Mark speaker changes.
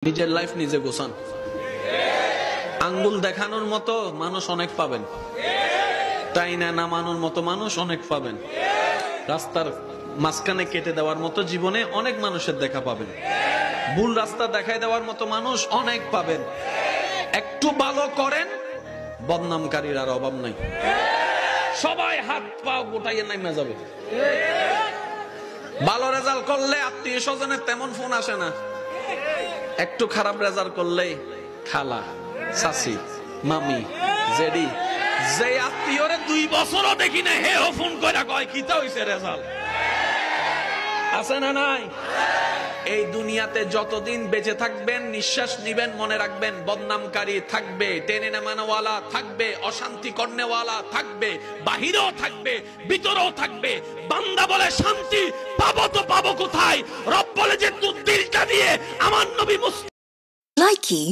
Speaker 1: নিজের লাইফ নিজে গোছান। আঙ্গুল দেখানোর মতো মানুষ অনেক পাবেন, তাই না নামানোর মতো মানুষ অনেক পাবেন, রাস্তার মাঝখানে কেটে দেওয়ার মতো জীবনে অনেক মানুষের দেখা পাবেন, ভুল রাস্তা দেখায় দেওয়ার মতো মানুষ অনেক পাবেন। একটু ভালো করেন, বদনামকারীর আর অভাব নাই, সবাই হাত পা গোটাইয়ে নামে যাবে। ভালো রেজাল্ট করলে আত্মীয় স্বজনের তেমন ফোন আসে না, একটু খারাপ রেজাল্ট করলে খালা, চাচি, মামি, জেডি, যে আত্মীয়রে 2 বছরও দেখি না হেও ফোন করে কয় কিতা হইছে রেজাল্ট। আছে না নাই? এই দুনিয়াতে যতদিন বেঁচে থাকবেন, নিঃশ্বাস নিবেন, মনে রাখবেন বদনামকারী থাকবে, টেনে নামানোওয়ালা থাকবে, অশান্তি করনেওয়ালা থাকবে, বাহিরেও থাকবে, ভিতরেও থাকবে। বান্দা বলে শান্তি পাবো তো পাবো কোথায়? রব বলে যে তুই দিলটা দিয়ে আমার নবী মুস্তাফা।
Speaker 2: Likey